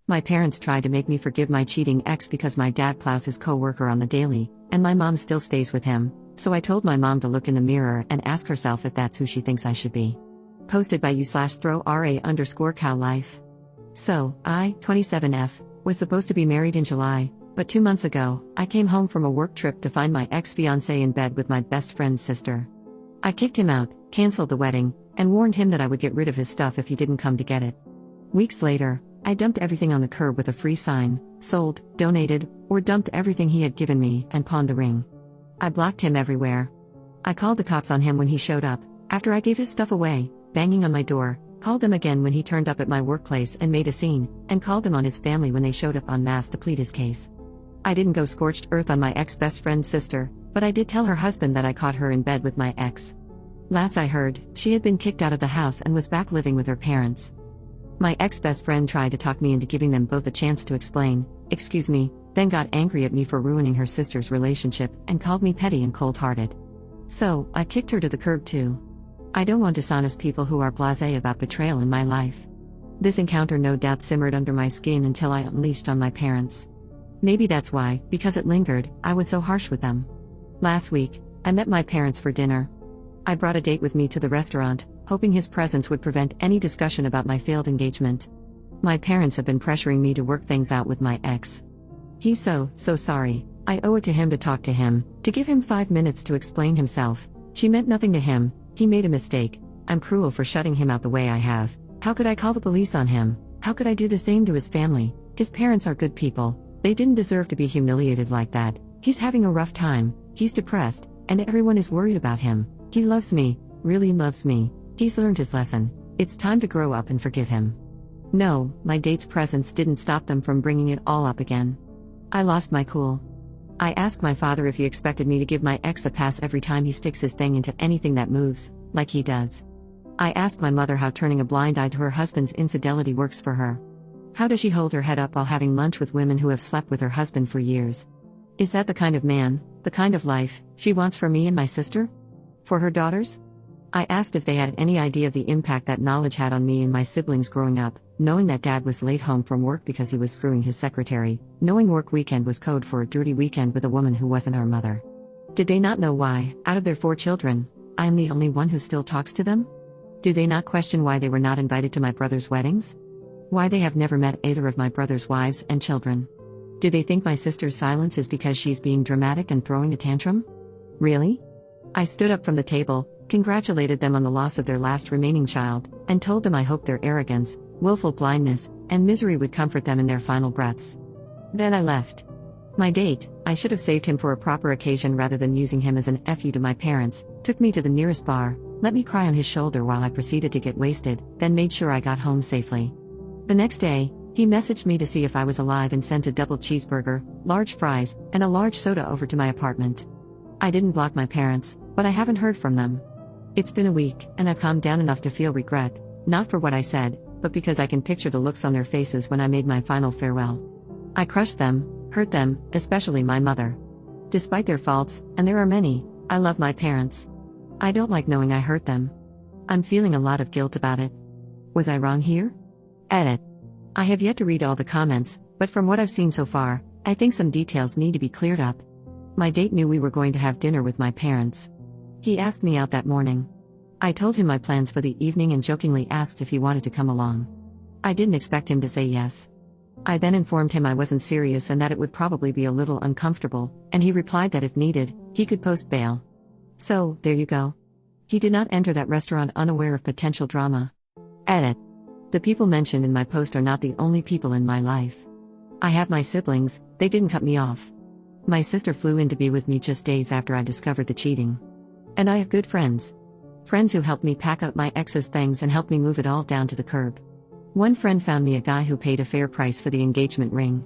My parents tried to make me forgive my cheating ex because my dad plows his coworker on the daily, and my mom still stays with him, so I told my mom to look in the mirror and ask herself if that's who she thinks I should be. Posted by u/throw_ra_cow life. So, I, 27F, was supposed to be married in July, but 2 months ago, I came home from a work trip to find my ex-fiancé in bed with my best friend's sister. I kicked him out, canceled the wedding, and warned him that I would get rid of his stuff if he didn't come to get it. Weeks later, I dumped everything on the curb with a free sign, sold, donated, or dumped everything he had given me and pawned the ring. I blocked him everywhere. I called the cops on him when he showed up, after I gave his stuff away, banging on my door, called them again when he turned up at my workplace and made a scene, and called them on his family when they showed up en masse to plead his case. I didn't go scorched earth on my ex-best friend's sister, but I did tell her husband that I caught her in bed with my ex. Last I heard, she had been kicked out of the house and was back living with her parents. My ex-best friend tried to talk me into giving them both a chance to explain, excuse me, then got angry at me for ruining her sister's relationship and called me petty and cold-hearted. So, I kicked her to the curb too. I don't want dishonest people who are blasé about betrayal in my life. This encounter no doubt simmered under my skin until I unleashed on my parents. Maybe that's why, because it lingered, I was so harsh with them. Last week, I met my parents for dinner. I brought a date with me to the restaurant, hoping his presence would prevent any discussion about my failed engagement. My parents have been pressuring me to work things out with my ex. He's so sorry. I owe it to him to talk to him, to give him 5 minutes to explain himself. She meant nothing to him, he made a mistake. I'm cruel for shutting him out the way I have. How could I call the police on him? How could I do the same to his family? His parents are good people. They didn't deserve to be humiliated like that. He's having a rough time, he's depressed, and everyone is worried about him. He loves me, really loves me. He's learned his lesson. It's time to grow up and forgive him. No, my date's presence didn't stop them from bringing it all up again. I lost my cool. I asked my father if he expected me to give my ex a pass every time he sticks his thing into anything that moves, like he does. I asked my mother how turning a blind eye to her husband's infidelity works for her. How does she hold her head up while having lunch with women who have slept with her husband for years? Is that the kind of man, the kind of life, she wants for me and my sister? For her daughters? I asked if they had any idea of the impact that knowledge had on me and my siblings growing up, knowing that dad was late home from work because he was screwing his secretary, knowing work weekend was code for a dirty weekend with a woman who wasn't our mother. Did they not know why, out of their 4 children, I am the only one who still talks to them? Do they not question why they were not invited to my brother's weddings? Why they have never met either of my brother's wives and children? Do they think my sister's silence is because she's being dramatic and throwing a tantrum? Really? I stood up from the table, congratulated them on the loss of their last remaining child, and told them I hoped their arrogance, willful blindness, and misery would comfort them in their final breaths. Then I left. My date, I should have saved him for a proper occasion rather than using him as an FU to my parents, took me to the nearest bar, let me cry on his shoulder while I proceeded to get wasted, then made sure I got home safely. The next day, he messaged me to see if I was alive and sent a double cheeseburger, large fries, and a large soda over to my apartment. I didn't block my parents, but I haven't heard from them. It's been a week, and I've calmed down enough to feel regret, not for what I said, but because I can picture the looks on their faces when I made my final farewell. I crushed them, hurt them, especially my mother. Despite their faults, and there are many, I love my parents. I don't like knowing I hurt them. I'm feeling a lot of guilt about it. Was I wrong here? Edit. I have yet to read all the comments, but from what I've seen so far, I think some details need to be cleared up. My date knew we were going to have dinner with my parents. He asked me out that morning. I told him my plans for the evening and jokingly asked if he wanted to come along. I didn't expect him to say yes. I then informed him I wasn't serious and that it would probably be a little uncomfortable, and he replied that if needed, he could post bail. So, there you go. He did not enter that restaurant unaware of potential drama. Edit. The people mentioned in my post are not the only people in my life. I have my siblings, they didn't cut me off. My sister flew in to be with me just days after I discovered the cheating. And I have good friends. Friends who helped me pack up my ex's things and helped me move it all down to the curb. One friend found me a guy who paid a fair price for the engagement ring.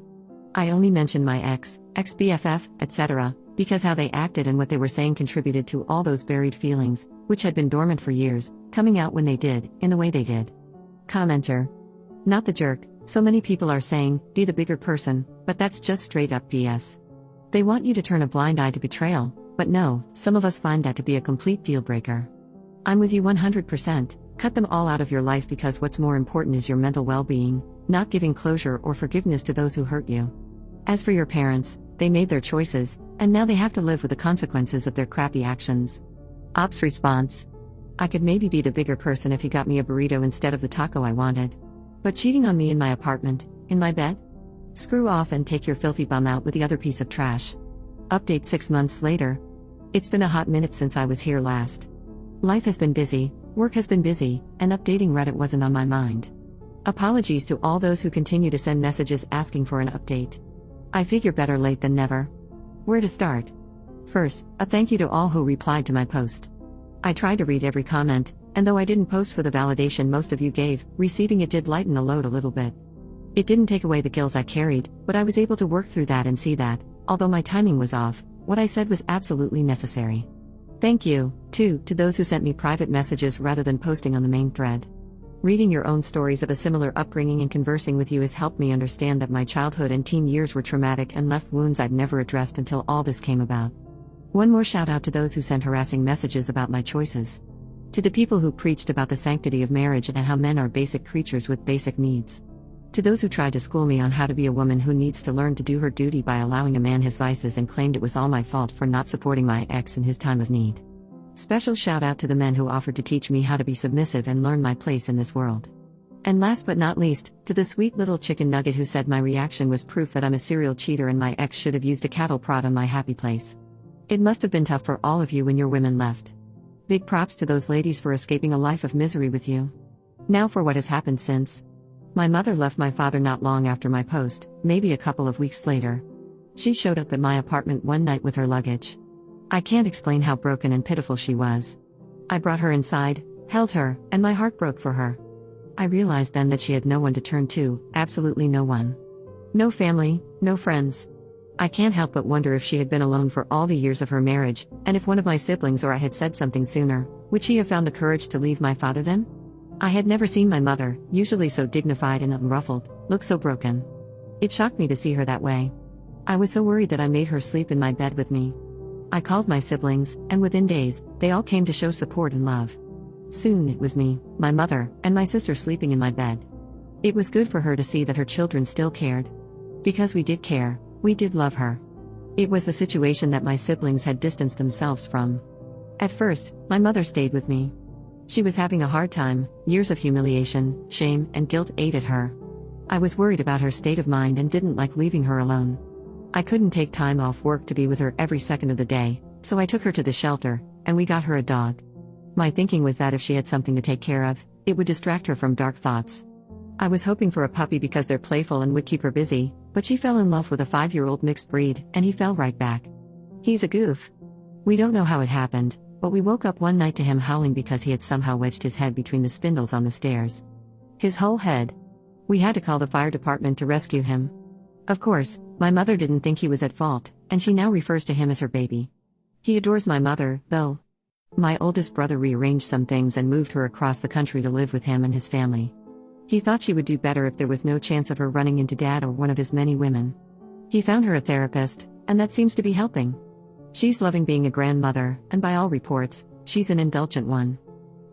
I only mentioned my ex-BFF, etc., because how they acted and what they were saying contributed to all those buried feelings, which had been dormant for years, coming out when they did, in the way they did. Commenter. Not the jerk, so many people are saying, be the bigger person, but that's just straight up BS. They want you to turn a blind eye to betrayal, but no, some of us find that to be a complete deal breaker. I'm with you 100%, cut them all out of your life because what's more important is your mental well-being, not giving closure or forgiveness to those who hurt you. As for your parents, they made their choices, and now they have to live with the consequences of their crappy actions. Ops response: I could maybe be the bigger person if he got me a burrito instead of the taco I wanted. But cheating on me in my apartment, in my bed? Screw off and take your filthy bum out with the other piece of trash. Update 6 months later. It's been a hot minute since I was here last. Life has been busy, work has been busy, and updating Reddit wasn't on my mind. Apologies to all those who continue to send messages asking for an update. I figure better late than never. Where to start? First, a thank you to all who replied to my post. I tried to read every comment, and though I didn't post for the validation most of you gave, receiving it did lighten the load a little bit. It didn't take away the guilt I carried, but I was able to work through that and see that, although my timing was off, what I said was absolutely necessary. Thank you, too, to those who sent me private messages rather than posting on the main thread. Reading your own stories of a similar upbringing and conversing with you has helped me understand that my childhood and teen years were traumatic and left wounds I'd never addressed until all this came about. One more shout out to those who sent harassing messages about my choices. To the people who preached about the sanctity of marriage and how men are basic creatures with basic needs. To those who tried to school me on how to be a woman who needs to learn to do her duty by allowing a man his vices and claimed it was all my fault for not supporting my ex in his time of need. Special shout out to the men who offered to teach me how to be submissive and learn my place in this world. And last but not least, to the sweet little chicken nugget who said my reaction was proof that I'm a serial cheater and my ex should have used a cattle prod on my happy place. It must have been tough for all of you when your women left. Big props to those ladies for escaping a life of misery with you. Now for what has happened since. My mother left my father not long after my post, maybe a couple of weeks later. She showed up at my apartment one night with her luggage. I can't explain how broken and pitiful she was. I brought her inside, held her, and my heart broke for her. I realized then that she had no one to turn to, absolutely no one. No family, no friends. I can't help but wonder if she had been alone for all the years of her marriage, and if one of my siblings or I had said something sooner, would she have found the courage to leave my father then? I had never seen my mother, usually so dignified and unruffled, look so broken. It shocked me to see her that way. I was so worried that I made her sleep in my bed with me. I called my siblings, and within days, they all came to show support and love. Soon it was me, my mother, and my sister sleeping in my bed. It was good for her to see that her children still cared. Because we did care, we did love her. It was the situation that my siblings had distanced themselves from. At first, my mother stayed with me. She was having a hard time, years of humiliation, shame, and guilt ate at her. I was worried about her state of mind and didn't like leaving her alone. I couldn't take time off work to be with her every second of the day, so I took her to the shelter, and we got her a dog. My thinking was that if she had something to take care of, it would distract her from dark thoughts. I was hoping for a puppy because they're playful and would keep her busy, but she fell in love with a 5-year-old mixed breed, and he fell right back. He's a goof. We don't know how it happened, but we woke up one night to him howling because he had somehow wedged his head between the spindles on the stairs. His whole head. We had to call the fire department to rescue him. Of course, my mother didn't think he was at fault, and she now refers to him as her baby. He adores my mother, though. My oldest brother rearranged some things and moved her across the country to live with him and his family. He thought she would do better if there was no chance of her running into dad or one of his many women. He found her a therapist, and that seems to be helping. She's loving being a grandmother, and by all reports, she's an indulgent one.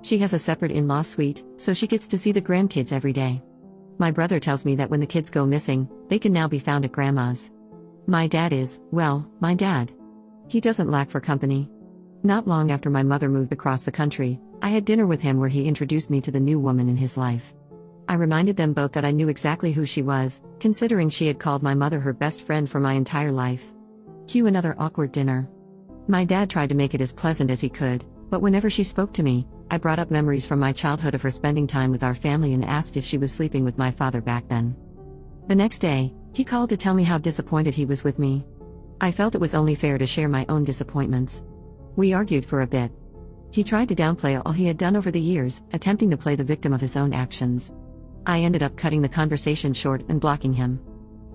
She has a separate in-law suite, so she gets to see the grandkids every day. My brother tells me that when the kids go missing, they can now be found at grandma's. My dad is, well, my dad. He doesn't lack for company. Not long after my mother moved across the country, I had dinner with him where he introduced me to the new woman in his life. I reminded them both that I knew exactly who she was, considering she had called my mother her best friend for my entire life. Cue another awkward dinner. My dad tried to make it as pleasant as he could, but whenever she spoke to me, I brought up memories from my childhood of her spending time with our family and asked if she was sleeping with my father back then. The next day, he called to tell me how disappointed he was with me. I felt it was only fair to share my own disappointments. We argued for a bit. He tried to downplay all he had done over the years, attempting to play the victim of his own actions. I ended up cutting the conversation short and blocking him.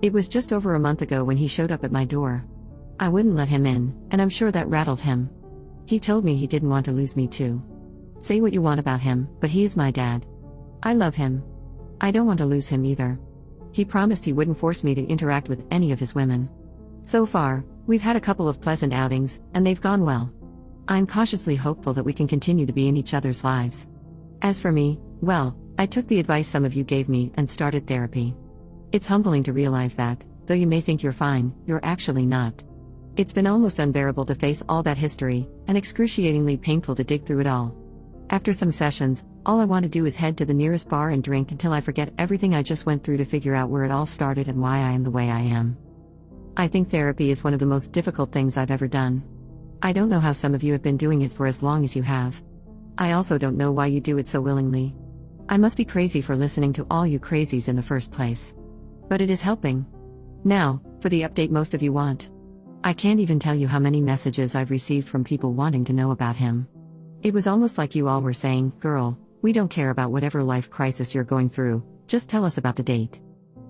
It was just over a month ago when he showed up at my door. I wouldn't let him in, and I'm sure that rattled him. He told me he didn't want to lose me too. Say what you want about him, but he is my dad. I love him. I don't want to lose him either. He promised he wouldn't force me to interact with any of his women. So far, we've had a couple of pleasant outings, and they've gone well. I'm cautiously hopeful that we can continue to be in each other's lives. As for me, well, I took the advice some of you gave me and started therapy. It's humbling to realize that, though you may think you're fine, you're actually not. It's been almost unbearable to face all that history, and excruciatingly painful to dig through it all. After some sessions, all I want to do is head to the nearest bar and drink until I forget everything I just went through to figure out where it all started and why I am the way I am. I think therapy is one of the most difficult things I've ever done. I don't know how some of you have been doing it for as long as you have. I also don't know why you do it so willingly. I must be crazy for listening to all you crazies in the first place. But it is helping. Now, for the update most of you want. I can't even tell you how many messages I've received from people wanting to know about him. It was almost like you all were saying, "Girl, we don't care about whatever life crisis you're going through, just tell us about the date."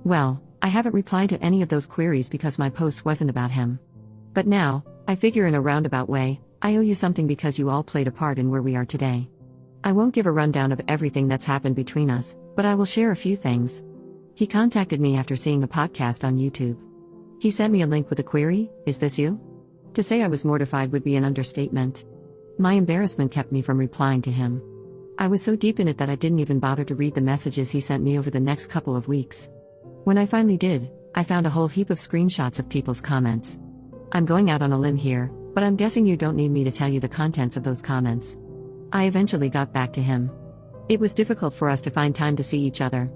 Well, I haven't replied to any of those queries because my post wasn't about him. But now, I figure in a roundabout way, I owe you something because you all played a part in where we are today. I won't give a rundown of everything that's happened between us, but I will share a few things. He contacted me after seeing a podcast on YouTube. He sent me a link with a query, "Is this you?" To say I was mortified would be an understatement. My embarrassment kept me from replying to him. I was so deep in it that I didn't even bother to read the messages he sent me over the next couple of weeks. When I finally did, I found a whole heap of screenshots of people's comments. I'm going out on a limb here, but I'm guessing you don't need me to tell you the contents of those comments. I eventually got back to him. It was difficult for us to find time to see each other.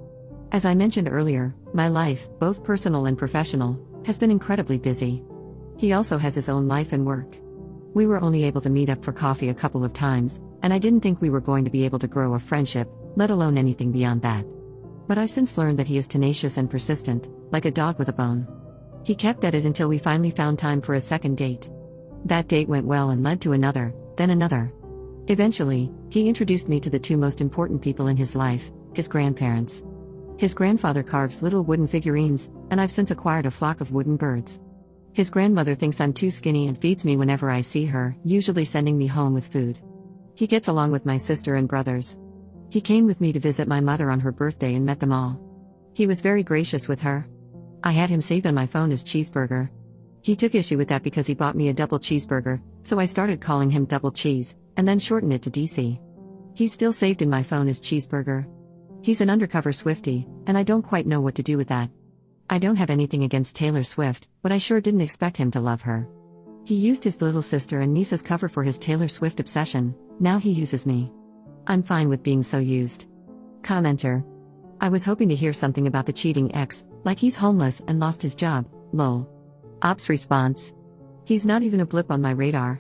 As I mentioned earlier, my life, both personal and professional, has been incredibly busy. He also has his own life and work. We were only able to meet up for coffee a couple of times, and I didn't think we were going to be able to grow a friendship, let alone anything beyond that. But I've since learned that he is tenacious and persistent, like a dog with a bone. He kept at it until we finally found time for a second date. That date went well and led to another, then another. Eventually, he introduced me to the two most important people in his life, his grandparents. His grandfather carves little wooden figurines, and I've since acquired a flock of wooden birds. His grandmother thinks I'm too skinny and feeds me whenever I see her, usually sending me home with food. He gets along with my sister and brothers. He came with me to visit my mother on her birthday and met them all. He was very gracious with her. I had him saved on my phone as Cheeseburger. He took issue with that because he bought me a double cheeseburger, so I started calling him Double Cheese, and then shortened it to DC. He's still saved in my phone as Cheeseburger. He's an undercover Swiftie, and I don't quite know what to do with that. I don't have anything against Taylor Swift, but I sure didn't expect him to love her. He used his little sister and niece's cover for his Taylor Swift obsession, now he uses me. I'm fine with being so used. Commenter. I was hoping to hear something about the cheating ex, like he's homeless and lost his job, lol. Ops response. He's not even a blip on my radar.